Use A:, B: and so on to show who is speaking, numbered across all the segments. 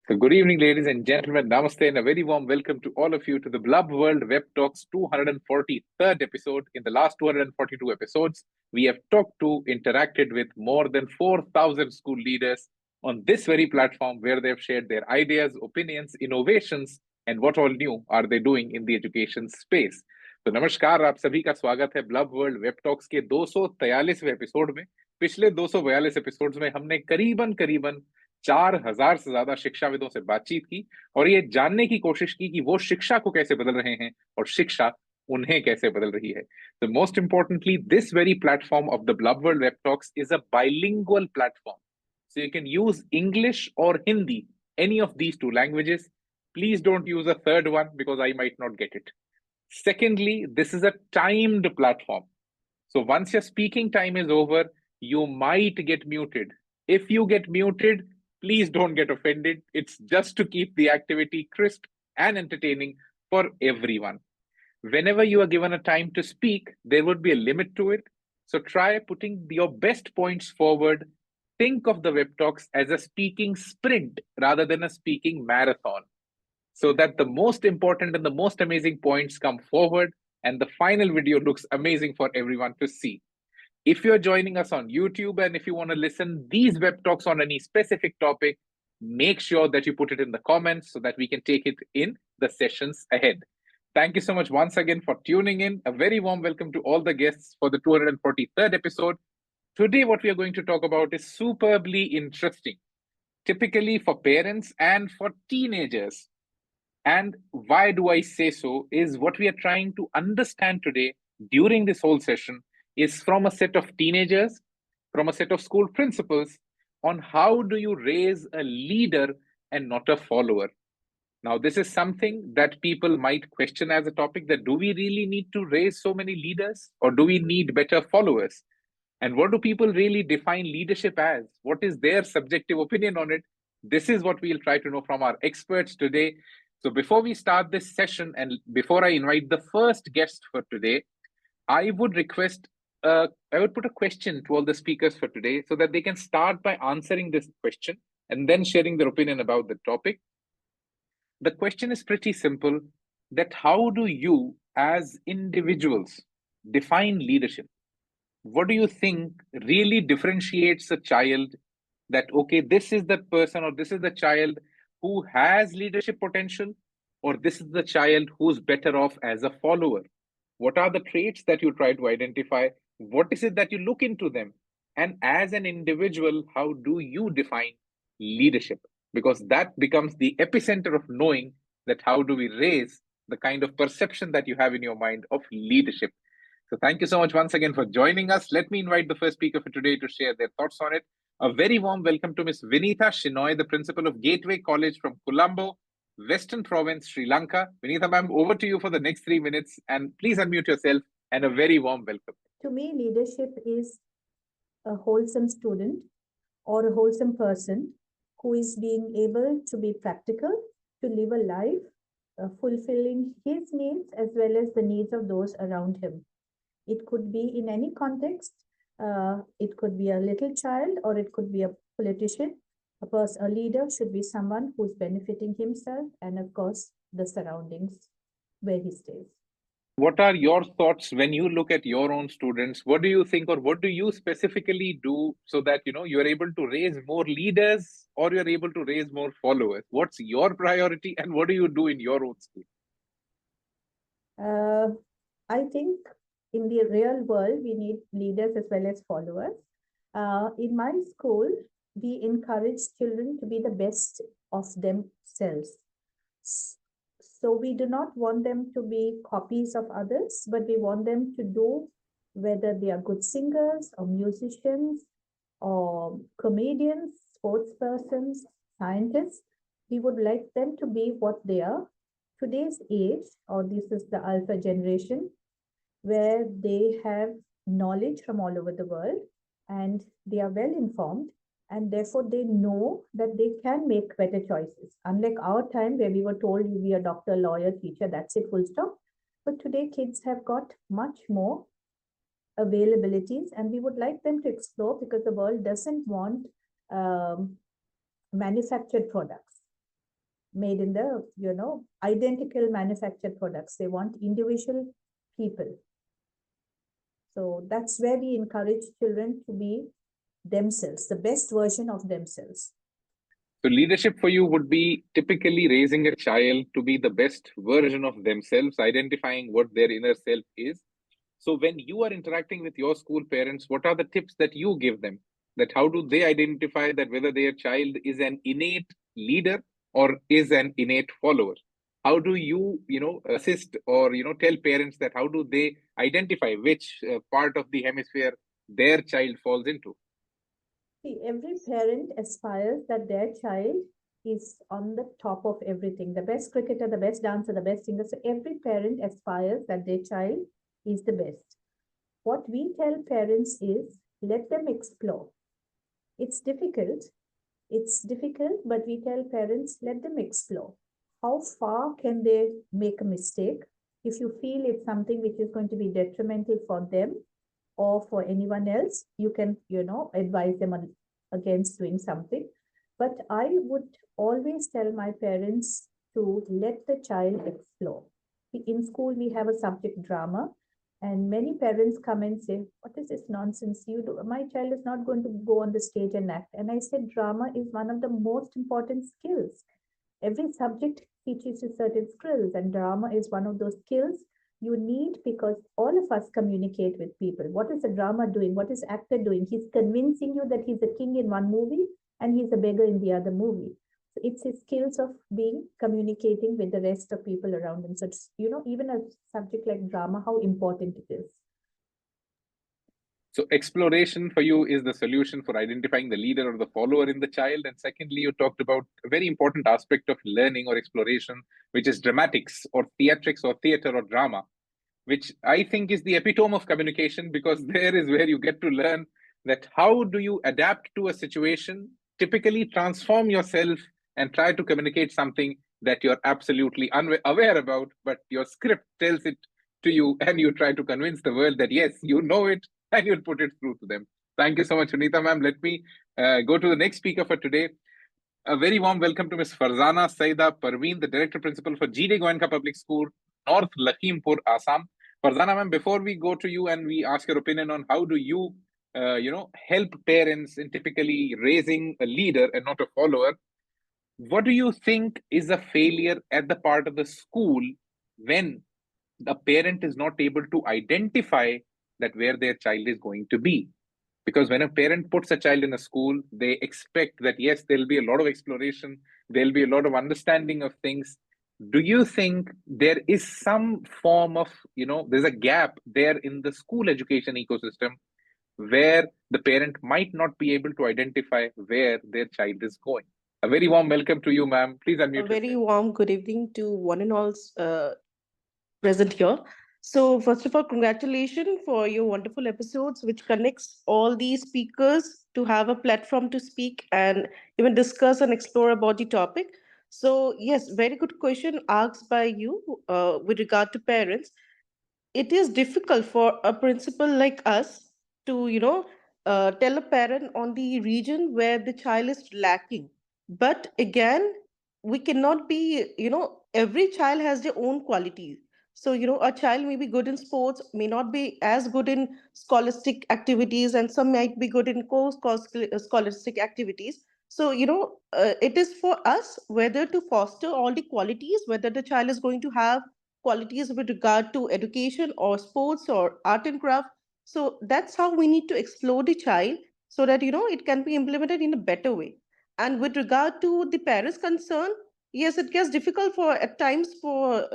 A: So, good evening, ladies and gentlemen. Namaste, and a very warm welcome to all of you to the Blub World Web Talks 243rd episode. In the last 242 episodes, we have talked to, interacted with more than 4,000 school leaders on this very platform where they have shared their ideas, opinions, innovations, and what all new are they doing in the education space. तो नमस्कार, आप सभी का स्वागत है bulb world web talks के 243वें episode में। पिछले 242 एपिसोड्स में हमने करीबन करीबन 4,000 से ज्यादा शिक्षाविदों से बातचीत की और ये जानने की कोशिश की कि वो शिक्षा को कैसे बदल रहे हैं और शिक्षा उन्हें कैसे बदल रही है। So most importantly, this very platform of the Blub World Web Talks is a bilingual platform. So you can use English or Hindi, any of these two languages. Please don't use a third one because I might not get it. Secondly, this is a timed platform. So once your speaking time is over, you might get muted. If you get muted, please don't get offended. It's just to keep the activity crisp and entertaining for everyone. Whenever you are given a time to speak, there would be a limit to it. So try putting your best points forward. Think of the web talks as a speaking sprint rather than a speaking marathon, so that the most important and the most amazing points come forward and the final video looks amazing for everyone to see. If you're joining us on YouTube and if you want to listen these web talks on any specific topic, make sure that you put it in the comments so that we can take it in the sessions ahead. Thank you so much once again for tuning in. A very warm welcome to all the guests for the 243rd episode. Today, what we are going to talk about is superbly interesting, typically for parents and for teenagers. And why do I say so is what we are trying to understand today during this whole session is from a set of teenagers, from a set of school principals, on how do you raise a leader and not a follower. Now, this is something that people might question as a topic, that do we really need to raise so many leaders or do we need better followers? And what do people really define leadership as? What is their subjective opinion on it? This is what we'll try to know from our experts today. So before we start this session and before I invite the first guest for today, I would request, I would put a question to all the speakers for today so that they can start by answering this question and then sharing their opinion about the topic. The question is pretty simple, that how do you as individuals define leadership? What do you think really differentiates a child that, okay, this is the person or this is the child who has leadership potential, or this is the child who's better off as a follower? What are the traits that you try to identify? What is it that you look into them? And as an individual, how do you define leadership? Because that becomes the epicenter of knowing that how do we raise the kind of perception that you have in your mind of leadership. So thank you so much once again for joining us. Let me invite the first speaker for today to share their thoughts on it. A very warm welcome to Ms. Vinita Shenoy, the principal of Gateway College from Colombo, Western Province, Sri Lanka. Vinita ma'am, over to you for the next 3 minutes, and please unmute yourself, and a very warm welcome.
B: To me, leadership is a wholesome student or a wholesome person who is being able to be practical, to live a life fulfilling his needs as well as the needs of those around him. It could be in any context. It could be a little child or it could be a politician. A leader should be someone who's benefiting himself and, of course, the surroundings where he stays.
A: What are your thoughts when you look at your own students? What do you think, or what do you specifically do so that you're able to raise more leaders or you're able to raise more followers? What's your priority, and what do you do in your own school?
B: I think in the real world, we need leaders as well as followers. In my school, we encourage children to be the best of themselves. So we do not want them to be copies of others, but we want them to do, whether they are good singers or musicians or comedians, sports persons, scientists, we would like them to be what they are. Today's age, or this is the alpha generation, where they have knowledge from all over the world and they are well informed, and therefore they know that they can make better choices. Unlike our time where we were told you be a doctor, lawyer, teacher, that's it, full stop. But today kids have got much more availabilities and we would like them to explore, because the world doesn't want manufactured products. made in the, identical manufactured products. They want individual people. So that's where we encourage children to be themselves, the best version of themselves.
A: So leadership for you would be typically raising a child to be the best version of themselves, identifying what their inner self is. So when you are interacting with your school parents, what are the tips that you give them? That how do they identify that whether their child is an innate leader or is an innate follower? How do you, assist or, tell parents that how do they identify which part of the hemisphere their child falls into?
B: See, every parent aspires that their child is on the top of everything, the best cricketer, the best dancer, the best singer. So every parent aspires that their child is the best. What we tell parents is let them explore. It's difficult. It's difficult, but we tell parents let them explore. How far can they make a mistake? If you feel it's something which is going to be detrimental for them, or for anyone else, you can, advise them against doing something. But I would always tell my parents to let the child explore. In school, we have a subject drama, and many parents come and say, "What is this nonsense? My child is not going to go on the stage and act." And I said, drama is one of the most important skills. Every subject teaches you certain skills, and drama is one of those skills you need, because all of us communicate with people. What is the drama doing? What is actor doing? He's convincing you that he's a king in one movie and he's a beggar in the other movie. So it's his skills of being communicating with the rest of people around him. So it's, even a subject like drama, how important it is.
A: So exploration for you is the solution for identifying the leader or the follower in the child. And secondly, you talked about a very important aspect of learning or exploration, which is dramatics or theatrics or theater or drama, which I think is the epitome of communication, because there is where you get to learn that how do you adapt to a situation, typically transform yourself and try to communicate something that you're absolutely unaware about, but your script tells it to you and you try to convince the world that yes, you know it, and you'll put it through to them. Thank you so much, Vinita ma'am. Let me go to the next speaker for today. A very warm welcome to Ms. Farzana Syeda Parveen, the Director Principal for G.D. Goenka Public School, North Lakhimpur, Assam. Farzana ma'am, before we go to you and we ask your opinion on how do you, help parents in typically raising a leader and not a follower, what do you think is a failure at the part of the school when the parent is not able to identify that where their child is going to be? Because when a parent puts a child in a school, they expect that yes, there'll be a lot of exploration, there'll be a lot of understanding of things. Do you think there is some form of, there's a gap there in the school education ecosystem where the parent might not be able to identify where their child is going? A very warm welcome to you, ma'am. Please
C: A
A: unmute
C: very
A: yourself.
C: warm good evening to one and all present here. So, first of all, congratulations for your wonderful episodes, which connects all these speakers to have a platform to speak and even discuss and explore about the topic. So, yes, very good question asked by you with regard to parents. It is difficult for a principal like us to tell a parent on the region where the child is lacking. But again, we cannot be, every child has their own qualities. So a child may be good in sports, may not be as good in scholastic activities, and some might be good in scholastic activities. So it is for us whether to foster all the qualities, whether the child is going to have qualities with regard to education or sports or art and craft. So that's how we need to explore the child so that it can be implemented in a better way. And with regard to the parents concern, yes, it gets difficult for at times for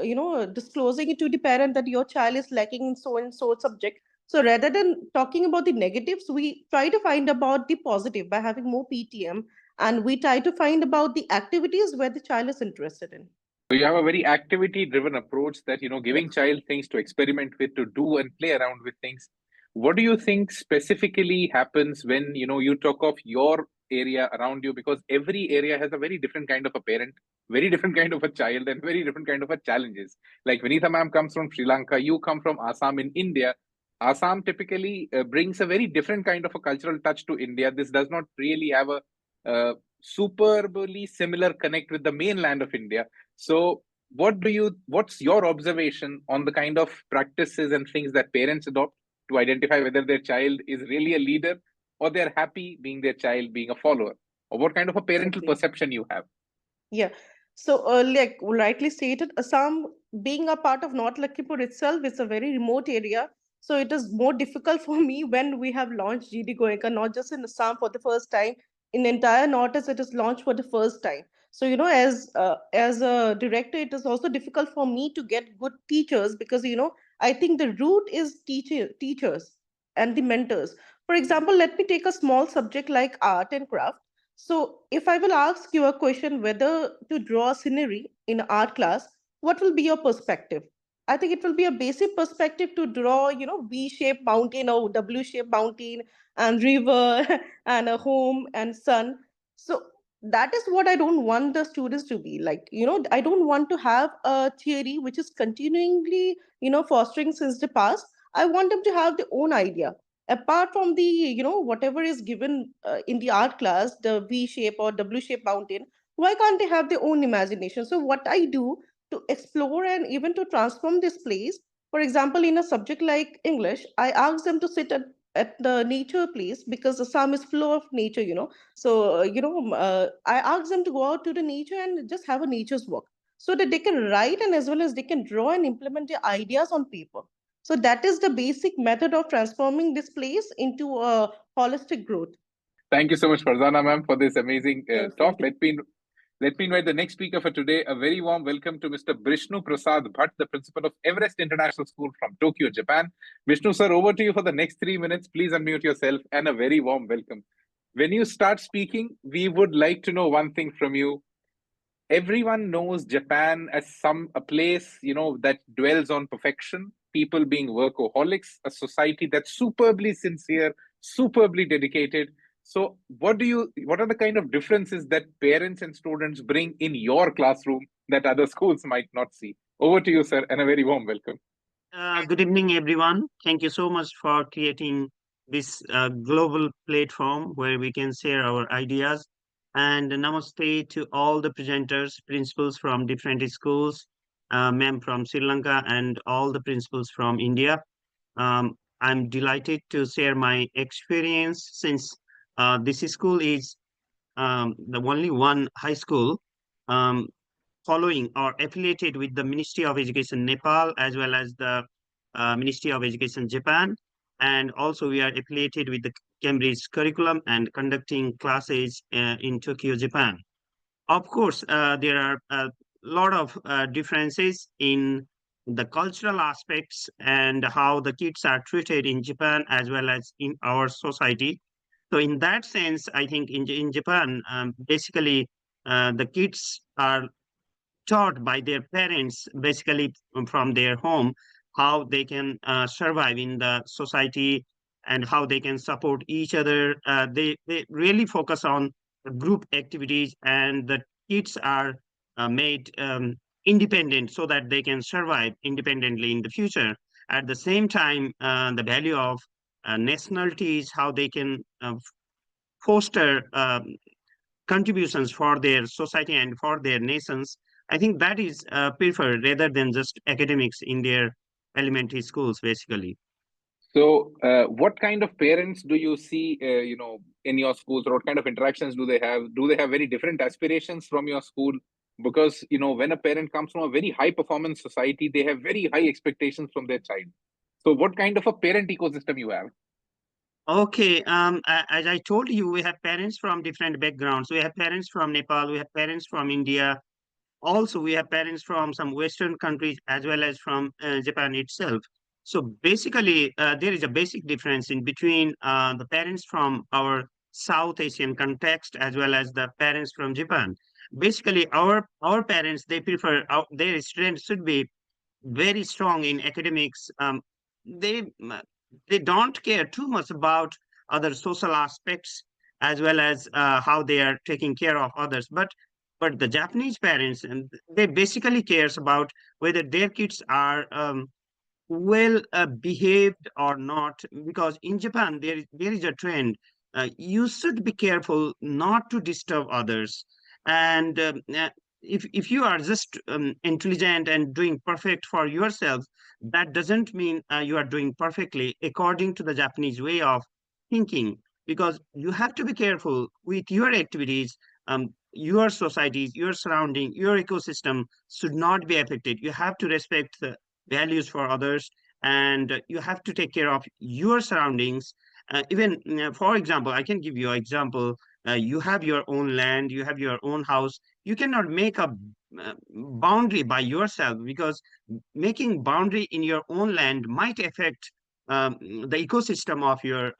C: disclosing it to the parent that your child is lacking in so and so subject. So rather than talking about the negatives, we try to find about the positive by having more PTM, and we try to find about the activities where the child is interested in.
A: So you have a very activity driven approach that,
C: Yes.
A: giving child things to experiment with, to do and play around with things. What do you think specifically happens when, you talk of your area around you? Because every area has a very different kind of a parent, very different kind of a child, and very different kind of a challenges. Like Vinitha ma'am comes from Sri Lanka, you come from Assam in India. Assam typically brings a very different kind of a cultural touch to India. This does not really have a superbly similar connect with the mainland of India. So, what's your observation on the kind of practices and things that parents adopt to identify whether their child is really a leader or they're happy being their child being a follower? Or what kind of a parental
C: Exactly.
A: perception you have?
C: Yeah. So, like rightly stated, Assam being a part of North Lakhimpur itself is a very remote area. So it is more difficult for me when we have launched GD Goenka, not just in Assam for the first time, in the entire Northeast it is launched for the first time. So as a director, it is also difficult for me to get good teachers because I think the root is teachers and the mentors. For example, let me take a small subject like art and craft. So, if I will ask you a question whether to draw a scenery in art class, what will be your perspective? I think it will be a basic perspective to draw, V-shaped mountain or W-shaped mountain and river and a home and sun. So that is what I don't want the students to be like. I don't want to have a theory which is continually, fostering since the past. I want them to have their own idea apart from the whatever is given in the art class, the V shape or W shape mountain. Why can't they have their own imagination? So what I do to explore and even to transform this place, for example, in a subject like English, I ask them to sit at the nature place because Assam is full of nature, so I ask them to go out to the nature and just have a nature's walk so that they can write and as well as they can draw and implement their ideas on paper. So that is the basic method of transforming this place into a holistic growth.
A: Thank you so much, Farzana ma'am, for this amazing
C: Yes,
A: talk.
C: thank you.
A: Let me invite the next speaker for today. A very warm welcome to Mr. Bishnu Prasad Bhatt, the principal of Everest International School from Tokyo, Japan. Vishnu sir, over to you for the next 3 minutes. Please unmute yourself and a very warm welcome. When you start speaking, we would like to know one thing from you. Everyone knows Japan as a place, that dwells on perfection, people being workaholics, a society that's superbly sincere, superbly dedicated. So what are the kind of differences that parents and students bring in your classroom that other schools might not see? Over to you, sir, and a very warm welcome.
D: Good evening, everyone. Thank you so much for creating this global platform where we can share our ideas. And namaste to all the presenters, principals from different schools, ma'am from Sri Lanka, and all the principals from India. I'm delighted to share my experience since this school is the only one high school um, following or affiliated with the Ministry of Education Nepal as well as the Ministry of Education Japan. And also we are affiliated with the Cambridge curriculum and conducting classes in Tokyo, Japan. Of course, there are a lot of differences in the cultural aspects and how the kids are treated in Japan as well as in our society. So in that sense, I think in Japan, basically, the kids are taught by their parents, basically from their home, how they can survive in the society and how they can support each other. They really focus on group activities, and the kids are made independent so that they can survive independently in the future. At the same time, the value of nationalities, how they can foster contributions for their society and for their nations. I think that is preferred rather than just academics in their elementary schools, basically.
A: So, what kind of parents do you see, in your schools, or what kind of interactions do they have? Do they have very different aspirations from your school? Because, when a parent comes from a very high performance society, they have very high expectations from their child. So, what kind of a parent ecosystem you have?
D: Okay, as I told you, we have parents from different backgrounds. We have parents from Nepal, we have parents from India. Also, we have parents from some Western countries as well as from Japan itself. So basically, there is a basic difference in between the parents from our South Asian context as well as the parents from Japan. Basically, our parents, they prefer their students should be very strong in academics. They they don't care too much about other social aspects as well as how they are taking care of others. But the Japanese parents, and they basically cares about whether their kids are well behaved or not. Because in Japan there is a trend you should be careful not to disturb others. And if you are just intelligent and doing perfect for yourself, that doesn't mean you are doing perfectly according to the Japanese way of thinking, because you have to be careful with your activities. Your societies, your surrounding, your ecosystem should not be affected. You have to respect the values for others, and you have to take care of your surroundings. Even for example, I can give you an example. You have your own land, you have your own house. You cannot make a boundary by yourself, because making boundary in your own land might affect the ecosystem of your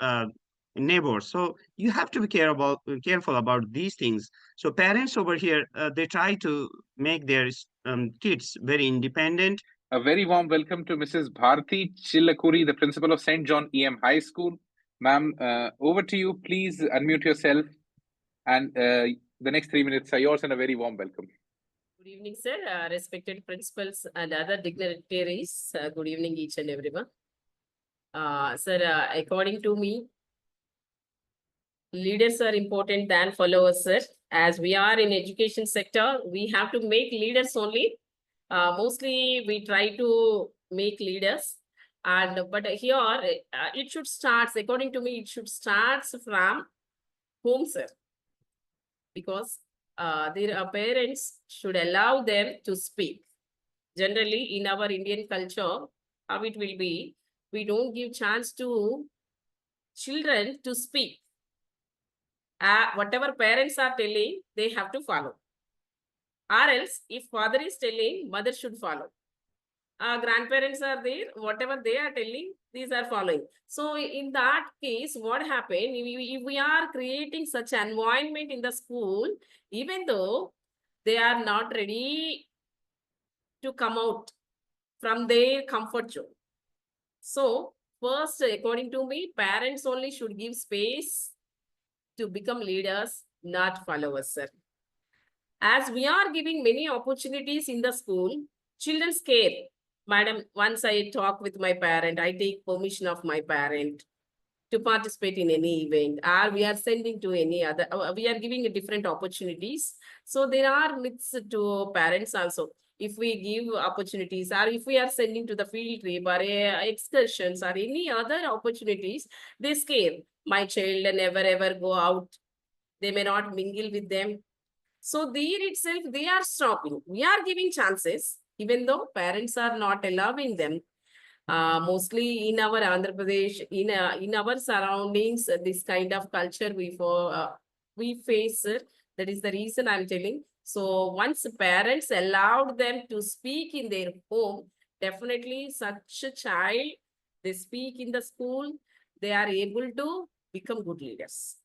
D: neighbors. So you have to be careful about these things. So parents over here, they try to make their kids very independent.
A: A very warm welcome to Mrs. Bharathi Chillakuri, the principal of St. John EM High School. Ma'am, over to you. Please unmute yourself, and the next 3 minutes are yours, and a very warm welcome.
E: Good evening, sir. Respected principals and other dignitaries. Good evening, each and everyone. Sir, according to me, leaders are important than followers, sir. As we are in education sector, we have to make leaders only. Mostly we try to make leaders, but here it should start. According to me, it should start from home, sir, because their parents should allow them to speak. Generally, in our Indian culture, how it will be, we don't give chance to children to speak. Whatever parents are telling, they have to follow. Or else, if father is telling, mother should follow. Grandparents are there, whatever they are telling, these are following. So in that case, what happened, if we are creating such an environment in the school, even though they are not ready to come out from their comfort zone. So first, according to me, parents only should give space to become leaders, not followers, sir. As we are giving many opportunities in the school, children scare. Madam, once I talk with my parent, I take permission of my parent to participate in any event, or we are sending to any other, we are giving different opportunities. So there are myths to parents also. If we give opportunities, or if we are sending to the field trip or excursions or any other opportunities, they scare. My child never ever go out. They may not mingle with them. So there itself, they are stopping. We are giving chances, even though parents are not allowing them. Mostly in our Andhra Pradesh, in our surroundings, this kind of culture we face. That is the reason I'm telling. So once parents allowed them to speak in their home, definitely such a child, they speak in the school, they are able to become good leaders.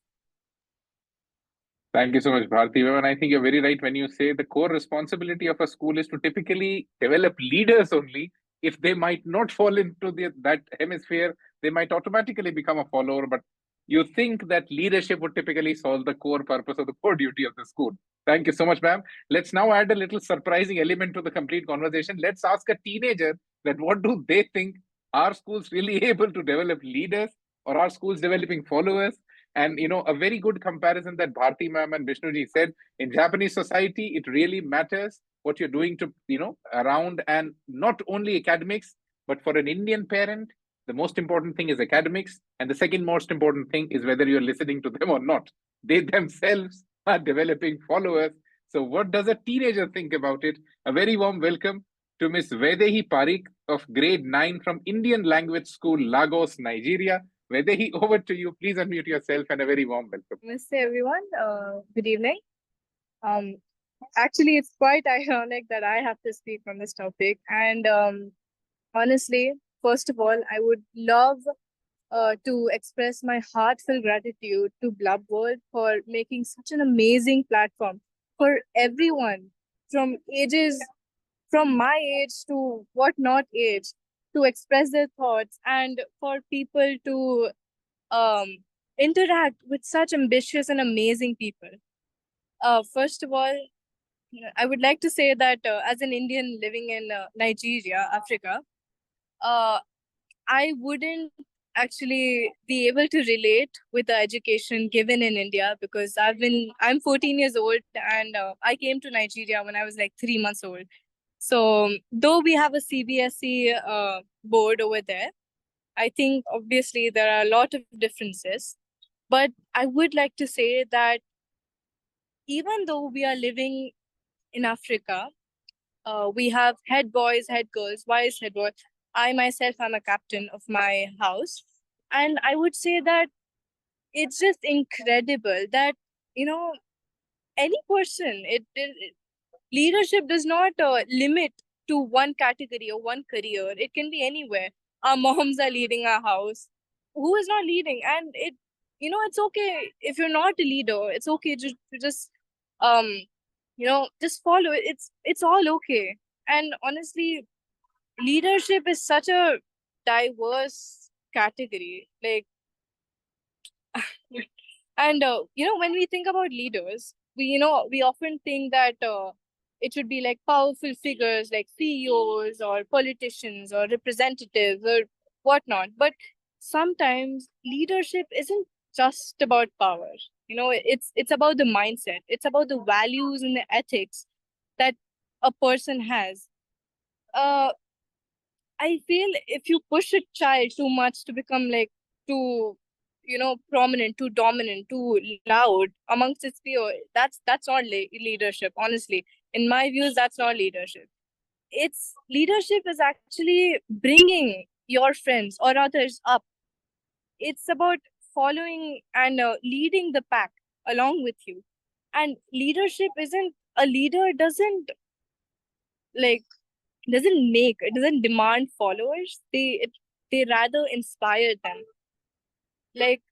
A: Thank you so much, Bharti. And I think you're very right when you say the core responsibility of a school is to typically develop leaders only. If they might not fall into that hemisphere, they might automatically become a follower. But you think that leadership would typically solve the core purpose or the core duty of the school. Thank you so much, ma'am. Let's now add a little surprising element to the complete conversation. Let's ask a teenager that what do they think? Are schools really able to develop leaders, or are schools developing followers? And a very good comparison that Bharti ma'am and Vishnuji said, in Japanese society, it really matters what you're doing to, around, and not only academics, but for an Indian parent, the most important thing is academics. And the second most important thing is whether you're listening to them or not. They themselves are developing followers. So what does a teenager think about it? A very warm welcome to Miss Vaidehi Parikh of grade 9 from Indian Language School, Lagos, Nigeria. Vaidehi, over to you. Please unmute yourself, and a very warm welcome.
F: Namaste, everyone. Good evening. Actually, it's quite ironic that I have to speak on this topic. And honestly, first of all, I would love to express my heartfelt gratitude to Blub World for making such an amazing platform for everyone from my age to what not age, to express their thoughts, and for people to interact with such ambitious and amazing people. First of all, I would like to say that as an Indian living in Nigeria, Africa, I wouldn't actually be able to relate with the education given in India, because I'm 14 years old, and I came to Nigeria when I was like 3 months old. So though we have a CBSE board over there, I think obviously there are a lot of differences. But I would like to say that even though we are living in Africa, we have head boys, head girls. Why is head boy? I myself am a captain of my house. And I would say that it's just incredible that, any person, leadership does not limit to one category or one career. It can be anywhere. Our moms are leading our house. Who is not leading? And it's okay if you're not a leader. It's okay to just um just follow it. It's all okay. And honestly, leadership is such a diverse category. Like, and when we think about leaders, we often think that it should be like powerful figures like CEOs or politicians or representatives or whatnot. But sometimes leadership isn't just about power. It's about the mindset. It's about the values and the ethics that a person has. uh I feel if you push a child too much to become like too, prominent, too dominant, too loud amongst its peer, that's not leadership. Honestly, in my views, that's not leadership. It's leadership is actually bringing your friends or others up. It's about following and leading the pack along with you. And leadership isn't a leader like doesn't demand followers. They rather inspire them. Like,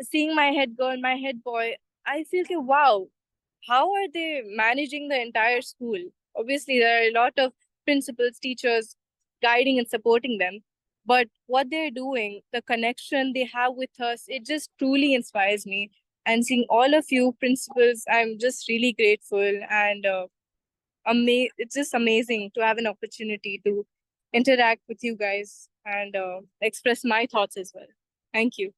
F: seeing my head girl, my head boy, I feel like, wow, how are they managing the entire school? Obviously there are a lot of principals, teachers guiding and supporting them, but what they're doing, the connection they have with us, it just truly inspires me. And seeing all of you principals, I'm just really grateful. And it's just amazing to have an opportunity to interact with you guys and express my thoughts as well. Thank you.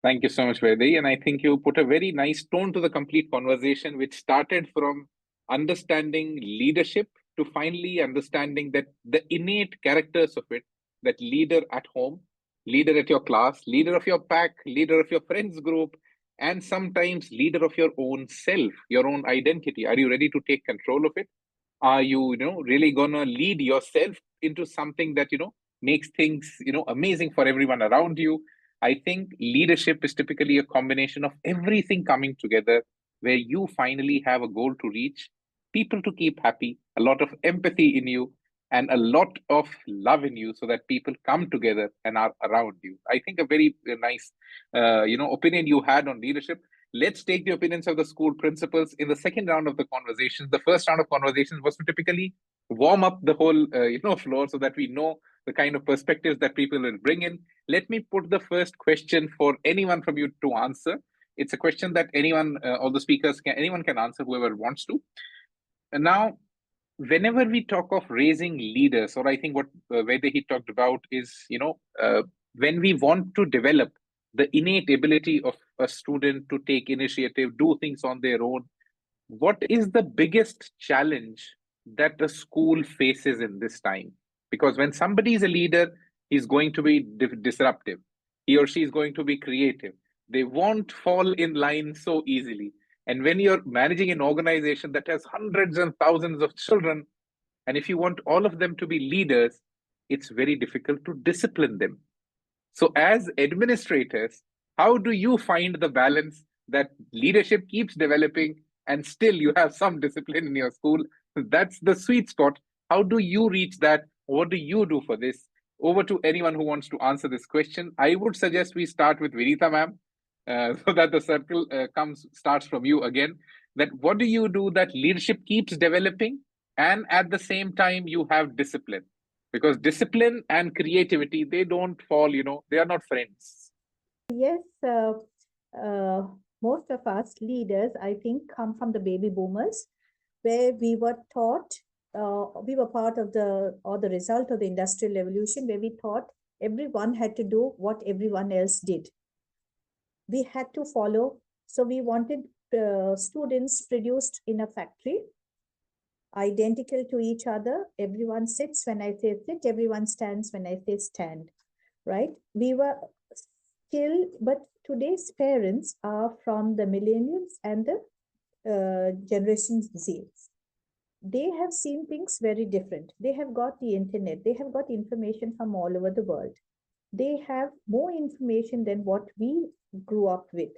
A: Thank you so much, Vaidehi. And I think you put a very nice tone to the complete conversation, which started from understanding leadership to finally understanding that the innate characters of it, that leader at home, leader at your class, leader of your pack, leader of your friends group, and sometimes leader of your own self, your own identity. Are you ready to take control of it? Are you, really gonna lead yourself into something that, makes things, amazing for everyone around you? I think leadership is typically a combination of everything coming together where you finally have a goal to reach, people to keep happy, a lot of empathy in you, and a lot of love in you so that people come together and are around you. I think a very nice, opinion you had on leadership. Let's take the opinions of the school principals in the second round of the conversations. The first round of conversations was to typically warm up the whole, floor so that we know the kind of perspectives that people will bring in. Let me put the first question for anyone from you to answer. It's a question that anyone, all the speakers, anyone can answer, whoever wants to. And now, whenever we talk of raising leaders, or I think what Vaidehi talked about is, when we want to develop the innate ability of a student to take initiative, do things on their own, what is the biggest challenge that the school faces in this time? Because when somebody is a leader, he's going to be disruptive. He or she is going to be creative. They won't fall in line so easily. And when you're managing an organization that has hundreds and thousands of children, and if you want all of them to be leaders, it's very difficult to discipline them. So, as administrators, how do you find the balance that leadership keeps developing and still you have some discipline in your school? That's the sweet spot. How do you reach that? What do you do for this? Over to anyone who wants to answer this question. I would suggest we start with Vinita, ma'am, so that the circle starts from you again. That what do you do that leadership keeps developing, and at the same time you have discipline? Because discipline and creativity, they don't fall, they are not friends.
B: Yes, uh, most of us leaders, I think, come from the baby boomers, where we were taught, we were part of the result of the industrial revolution, where we thought Everyone had to do what everyone else did. We had to follow. So we wanted students produced in a factory, identical to each other. Everyone sits when I say sit, everyone stands when I say stand, right? We were still, but today's parents are from the millennials and the Generation Z. They have seen things very different. They have got the internet. They have got information from all over the world. They have more information than what we grew up with.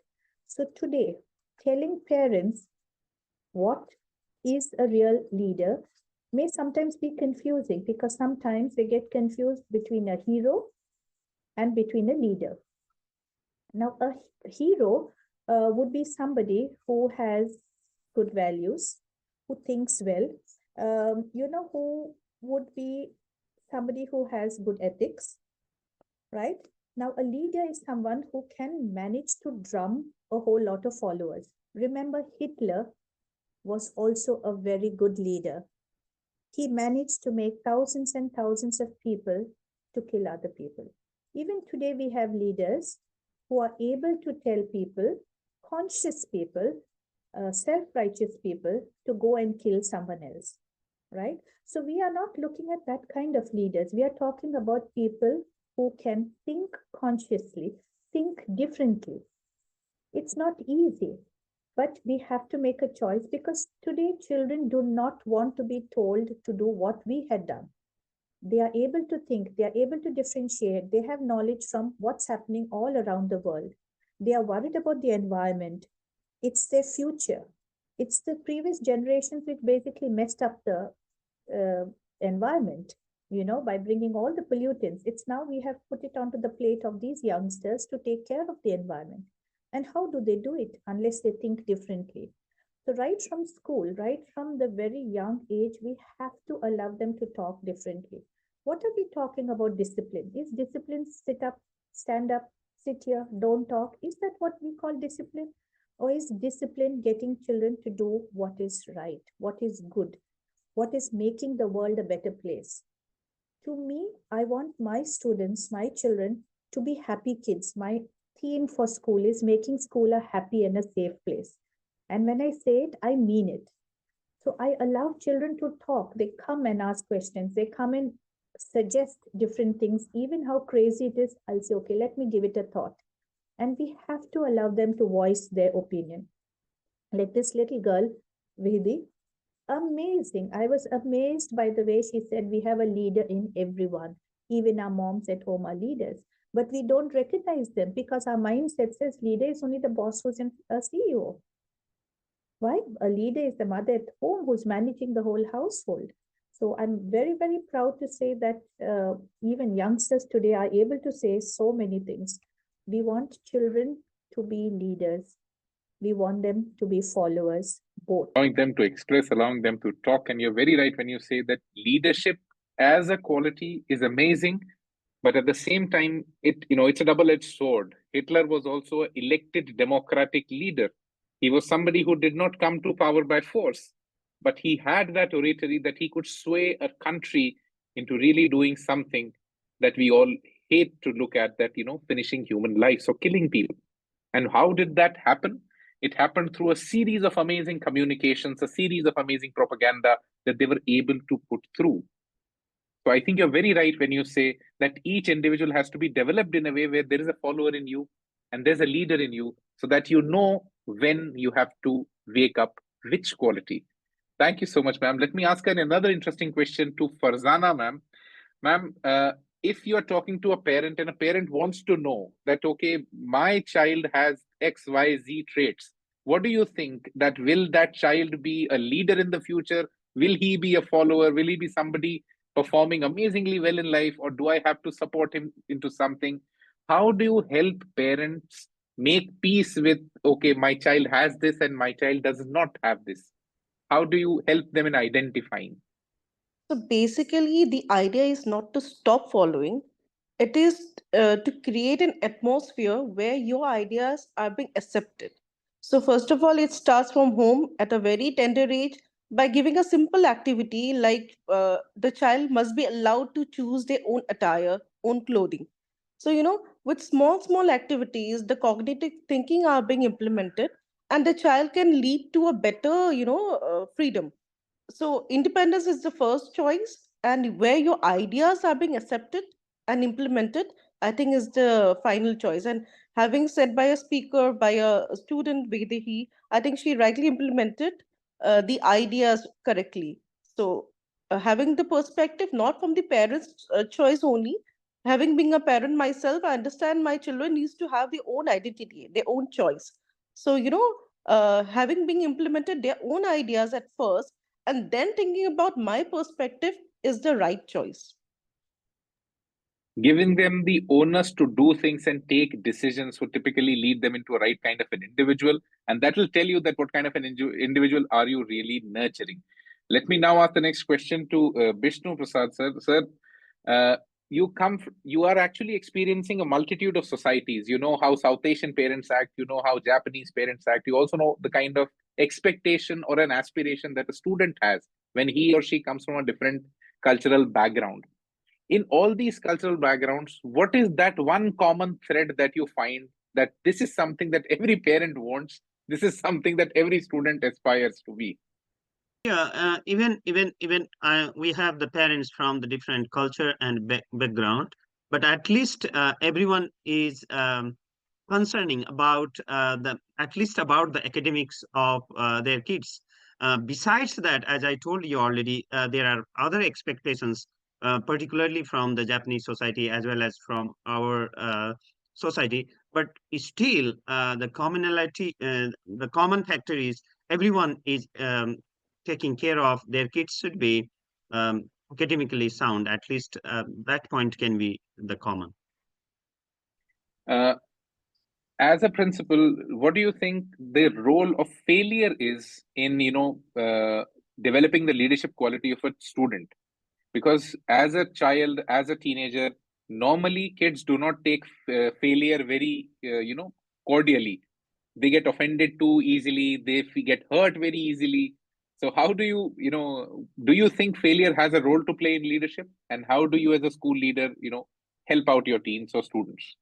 B: So today, telling parents what is a real leader may sometimes be confusing, because sometimes they get confused between a hero and between a leader. Now, a hero would be somebody who has good values, who thinks well, who would be somebody who has good ethics, right? Now, a leader is someone who can manage to drum a whole lot of followers. Remember, Hitler was also a very good leader. He managed to make thousands and thousands of people to kill other people. Even today, we have leaders who are able to tell people, conscious people, self-righteous people, to go and kill someone else, right? So we are not looking at that kind of leaders. We are talking about people who can think consciously, think differently. It's not easy, but we have to make a choice, because today children do not want to be told to do what we had done. They are able to think, they are able to differentiate, they have knowledge from what's happening all around the world. They are worried about the environment. It's their future. It's the previous generations which basically messed up the environment, by bringing all the pollutants. It's now we have put it onto the plate of these youngsters to take care of the environment. And how do they do it unless they think differently? So right from school, right from the very young age, we have to allow them to talk differently. What are we talking about discipline? Is discipline sit up, stand up, sit here, don't talk? Is that what we call discipline? Or is discipline getting children to do what is right, what is good, what is making the world a better place? To me, I want my students, my children, to be happy kids. My theme for school is making school a happy and a safe place. And when I say it, I mean it. So I allow children to talk. They come and ask questions. They come and suggest different things. Even how crazy it is, I'll say, okay, let me give it a thought. And we have to allow them to voice their opinion. Like this little girl, Vaidehi, amazing. I was amazed by the way she said, we have a leader in everyone. Even our moms at home are leaders. But we don't recognize them because our mindset says leader is only the boss who's a CEO. Why? A leader is the mother at home who's managing the whole household. So I'm very, very proud to say that even youngsters today are able to say so many things. We want children to be leaders. We want them to be followers, both.
A: Allowing them to express, allowing them to talk. And you're very right when you say that leadership as a quality is amazing, but at the same time, it's a double-edged sword. Hitler was also an elected democratic leader. He was somebody who did not come to power by force, but he had that oratory that he could sway a country into really doing something that we all hate to look at, that, finishing human life, so killing people. And how did that happen? It happened through a series of amazing communications, a series of amazing propaganda that they were able to put through. So I think you're very right when you say that each individual has to be developed in a way where there is a follower in you and there's a leader in you, so that you know when you have to wake up which quality. Thank you so much, ma'am. Let me ask another interesting question to Farzana, ma'am. Ma'am, if you are talking to a parent and a parent wants to know that, okay, my child has XYZ traits, what do you think? That will that child be a leader in the future? Will he be a follower? Will he be somebody performing amazingly well in life? Or do I have to support him into something? How do you help parents make peace with, okay, my child has this and my child does not have this? How do you help them in identifying?
C: So basically, the idea is not to stop following. It is to create an atmosphere where your ideas are being accepted. So first of all, it starts from home at a very tender age by giving a simple activity like the child must be allowed to choose their own attire, own clothing. So, with small activities, the cognitive thinking are being implemented, and the child can lead to a better, freedom. So independence is the first choice, and where your ideas are being accepted and implemented, I think is the final choice. And having said by a speaker, by a student, Vaidehi, I think she rightly implemented the ideas correctly. So having the perspective not from the parents' choice only. Having been a parent myself, I understand my children needs to have their own identity, their own choice. So having been implemented their own ideas at first, and then thinking about my perspective is the right choice.
A: Giving them the onus to do things and take decisions would typically lead them into a right kind of an individual, and that will tell you that what kind of an individual are you really nurturing. Let me now ask the next question to Bishnu Prasad sir. Sir, uh, you are actually experiencing a multitude of societies. You know how South Asian parents act, you know how Japanese parents act, you also know the kind of expectation or an aspiration that a student has when he or she comes from a different cultural background. In all these cultural backgrounds, what is that one common thread that you find that this is something that every parent wants, this is something that every student aspires to be?
D: Yeah, even we have the parents from the different culture and background, but at least everyone is concerning about the at least about the academics of their kids. Besides that, as I told you already, there are other expectations, particularly from the Japanese society as well as from our society. But still, the common factor is everyone is taking care of their kids should be academically sound. At least that point can be the common.
A: uh, as a principal, what do you think the role of failure is in developing the leadership quality of a student? Because as a child, as a teenager, normally kids do not take failure very cordially. They get offended too easily, they get hurt very easily. So how do do you think failure has a role to play in leadership, and how do you as a school leader help out your teens or students?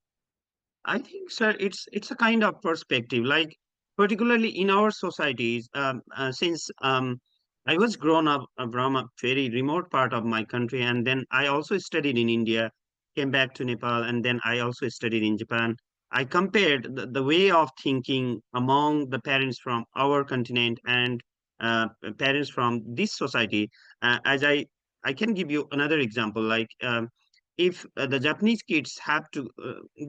D: I think, sir, it's a kind of perspective. Like particularly in our societies, since I was grown up from a very remote part of my country, and then I also studied in India, came back to Nepal, and then I also studied in Japan. I compared the way of thinking among the parents from our continent and parents from this society. As I can give you another example, like. If the Japanese kids have to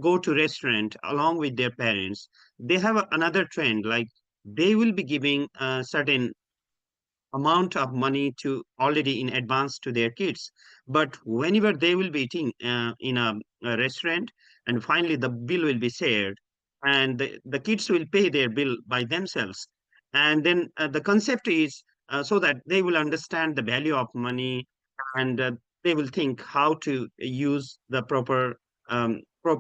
D: go to restaurant along with their parents, they have another trend. Like they will be giving a certain amount of money to already in advance to their kids. But whenever they will be eating in a restaurant, and finally the bill will be shared, and the kids will pay their bill by themselves. And then the concept is so that they will understand the value of money, and they will think how to use the proper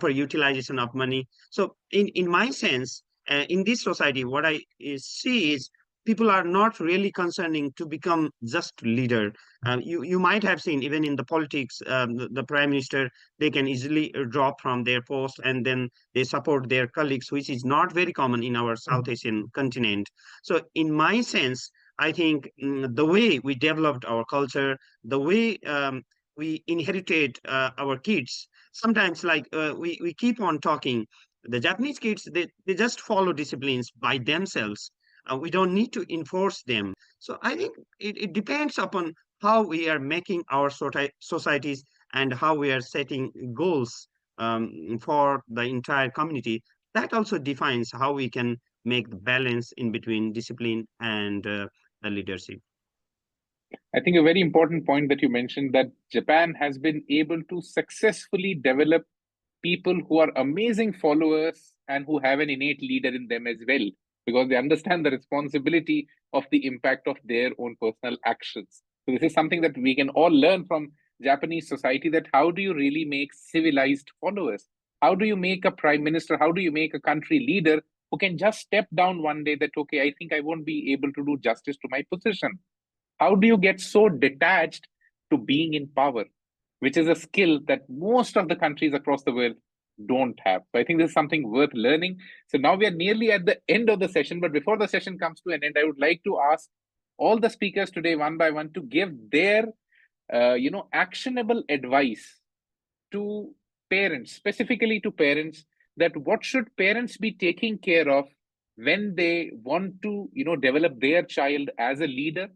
D: utilization of money. So in my sense, in this society, what I see is people are not really concerning to become just leader. You might have seen even in the politics, the prime minister, they can easily drop from their post and then they support their colleagues, which is not very common in our South Asian continent. So in my sense, I think the way we developed our culture, the way we inherited our kids, sometimes like we keep on talking, the Japanese kids, they just follow disciplines by themselves. We don't need to enforce them. So I think it depends upon how we are making our societies and how we are setting goals for the entire community. That also defines how we can make the balance in between discipline and the leadership.
A: I think a very important point that you mentioned, that Japan has been able to successfully develop people who are amazing followers and who have an innate leader in them as well, because they understand the responsibility of the impact of their own personal actions. So this is something that we can all learn from Japanese society, that how do you really make civilized followers? How do you make a prime minister? How do you make a country leader who can just step down one day that, okay, I think I won't be able to do justice to my position? How do you get so detached to being in power? which is a skill that most of the countries across the world don't have. So I think this is something worth learning. So now we are nearly at the end of the session, but before the session comes to an end, I would like to ask all the speakers today one by one to give their actionable advice to parents, specifically to parents, that what should parents be taking care of when they want to develop their child as a leader,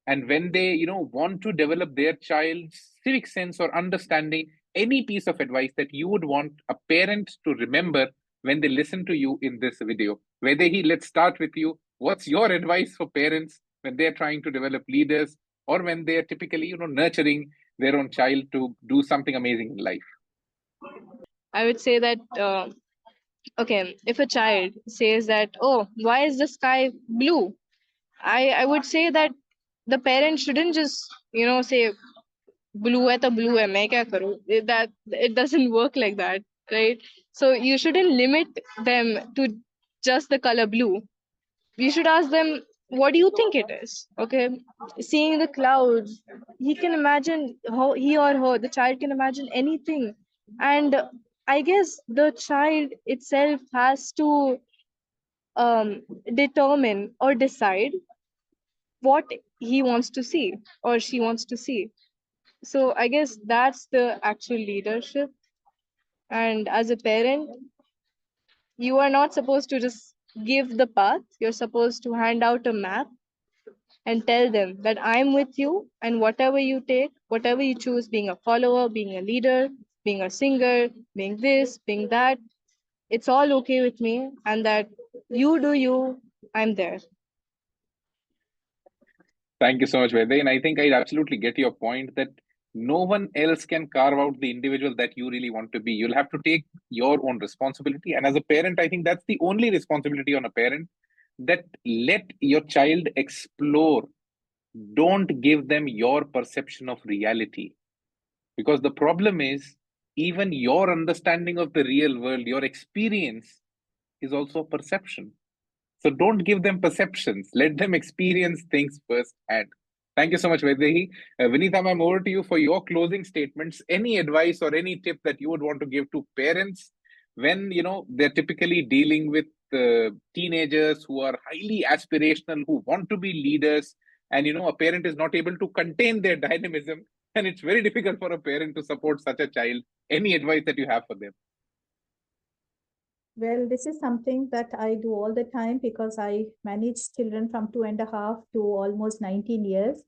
A: and when they want to develop their child's civic sense or understanding. Any piece of advice that you would want a parent to remember when they listen to you in this video. Vaidehi, let's start with you. What's your advice for parents when they're trying to develop leaders, or when they're typically nurturing their own child to do something amazing in life?
F: I would say that, okay, if a child says that, oh, why is the sky blue? I would say that the parent shouldn't just, say, blue hai to blue hai, main kya karu? That it doesn't work like that, right? So you shouldn't limit them to just the color blue. You should ask them, what do you think it is? Okay, seeing the clouds, he can imagine, how he or her, the child can imagine anything. And I guess the child itself has to determine or decide what he wants to see or she wants to see. So I guess that's the actual leadership. And as a parent, you are not supposed to just give the path. You're supposed to hand out a map and tell them that I'm with you, and whatever you take, whatever you choose, being a follower, being a leader, being a singer, being this, being that, it's all okay with me, and that you do you, I'm there.
A: Thank you so much, Vaidehi. And I think I absolutely get your point that no one else can carve out the individual that you really want to be. You'll have to take your own responsibility. And as a parent, I think that's the only responsibility on a parent, that let your child explore. Don't give them your perception of reality. Because the problem is, even your understanding of the real world, your experience, is also a perception. So don't give them perceptions. Let them experience things firsthand. Thank you so much, Vaidehi. Vinita, I'm over to you for your closing statements. Any advice or any tip that you would want to give to parents when they're typically dealing with teenagers who are highly aspirational, who want to be leaders, and a parent is not able to contain their dynamism, and it's very difficult for a parent to support such a child. Any advice that you have for them?
B: Well, this is something that I do all the time because I manage children from 2.5 to almost 19 years.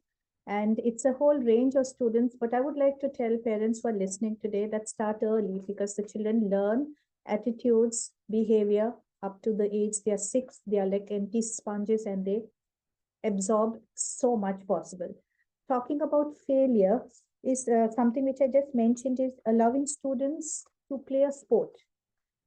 B: And it's a whole range of students. But I would like to tell parents who are listening today that start early, because the children learn attitudes, behavior up to the age they are 6. They are like empty sponges and they absorb so much possible. Talking about failure is something which I just mentioned, is allowing students to play a sport.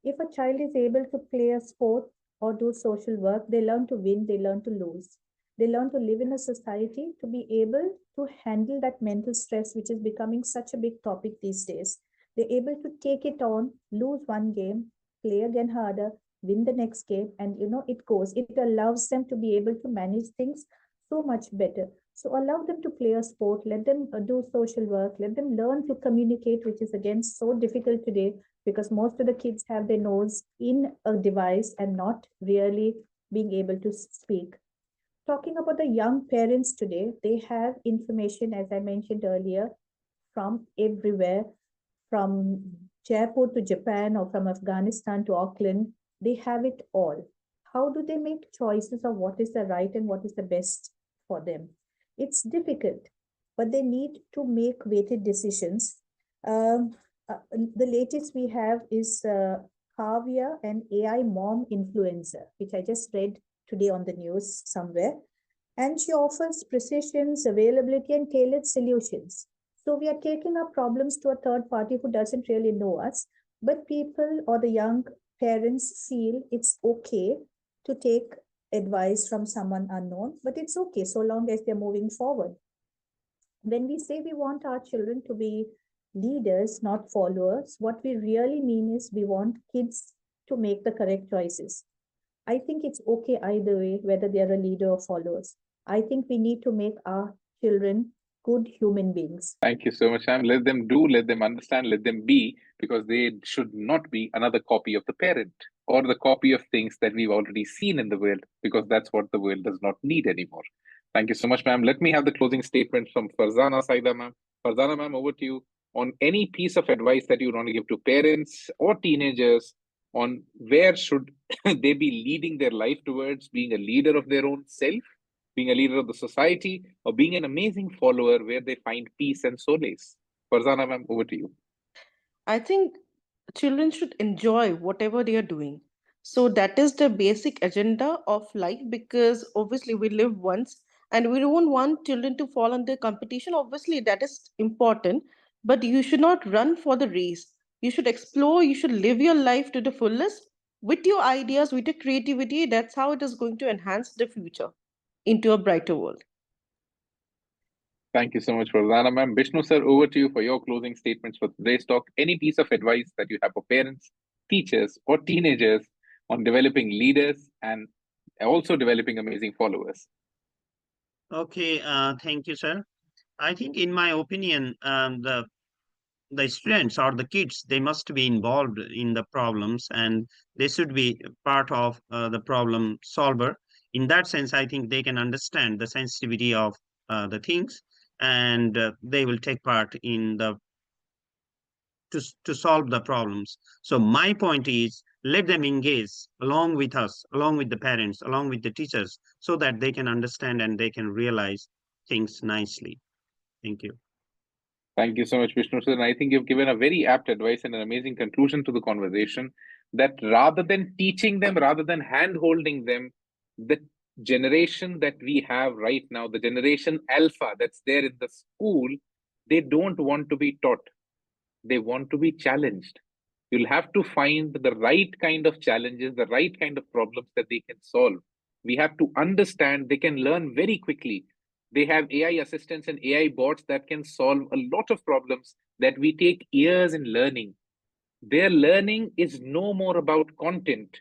B: If a child is able to play a sport or do social work, they learn to win, they learn to lose. They learn to live in a society, to be able to handle that mental stress, which is becoming such a big topic these days. They're able to take it on, lose one game, play again harder, win the next game, and it goes. It allows them to be able to manage things so much better. So allow them to play a sport, let them do social work, let them learn to communicate, which is again so difficult today because most of the kids have their nose in a device and not really being able to speak. Talking about the young parents today, they have information, as I mentioned earlier, from everywhere, from Jaipur to Japan or from Afghanistan to Auckland. They have it all. How do they make choices of what is the right and what is the best for them? It's difficult, but they need to make weighted decisions. Um, the latest we have is Kavya, an AI mom influencer, which I just read today on the news somewhere. And she offers precisions, availability, and tailored solutions. So we are taking up problems to a third party who doesn't really know us, but people or the young parents feel it's okay to take advice from someone unknown, but it's okay so long as they're moving forward. When we say we want our children to be leaders, not followers, what we really mean is we want kids to make the correct choices. I think it's okay either way, whether they're a leader or followers. I think we need to make our children good human beings.
A: Thank you so much, ma'am. Let them do, let them understand, let them be, because they should not be another copy of the parent or the copy of things that we've already seen in the world, because that's what the world does not need anymore. Thank you so much, ma'am. Let me have the closing statement from Farzana, Syeda, ma'am. Farzana, ma'am, over to you on any piece of advice that you want to give to parents or teenagers on where should they be leading their life towards being a leader of their own self, being a leader of the society, or being an amazing follower where they find peace and solace. Farzana, ma'am, over to you.
C: I think children should enjoy whatever they are doing. So that is the basic agenda of life, because obviously we live once and we don't want children to fall under competition. Obviously, that is important, but you should not run for the race. You should explore, you should live your life to the fullest with your ideas, with your creativity. That's how it is going to enhance the future into a brighter world.
A: Thank you so much, Farzana, ma'am. Bishnu, sir, over to you for your closing statements for today's talk. Any piece of advice that you have for parents, teachers, or teenagers on developing leaders and also developing amazing followers?
D: Okay, thank you, sir. I think, in my opinion, the students or the kids, they must be involved in the problems, and they should be part of the problem solver. In that sense, I think they can understand the sensitivity of the things, and they will take part in the to solve the problems. So my point is, let them engage along with us, along with the parents, along with the teachers, so that they can understand and they can realize things nicely. Thank you.
A: Thank you so much, Vishnu sir. And I think you've given a very apt advice and an amazing conclusion to the conversation, that rather than teaching them, rather than hand holding them, the generation that we have right now, the generation alpha that's there in the school, they don't want to be taught. They want to be challenged. You'll have to find the right kind of challenges, the right kind of problems that they can solve. We have to understand they can learn very quickly. They have AI assistants and AI bots that can solve a lot of problems that we take years in learning. Their learning is no more about content.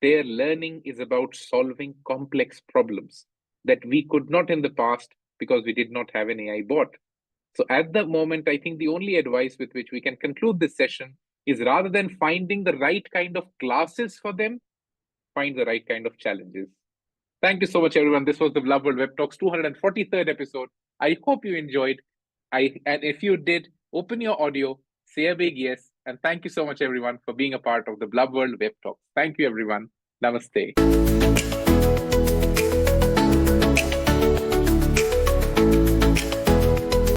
A: Their learning is about solving complex problems that we could not in the past because we did not have an AI bot. So at the moment, I think the only advice with which we can conclude this session is, rather than finding the right kind of classes for them, find the right kind of challenges. Thank you so much, everyone. This was the Blub World Web Talks 243rd episode. I hope you enjoyed. And if you did, open your audio, say a big yes, and thank you so much, everyone, for being a part of the Blub World Web Talks. Thank you, everyone. Namaste.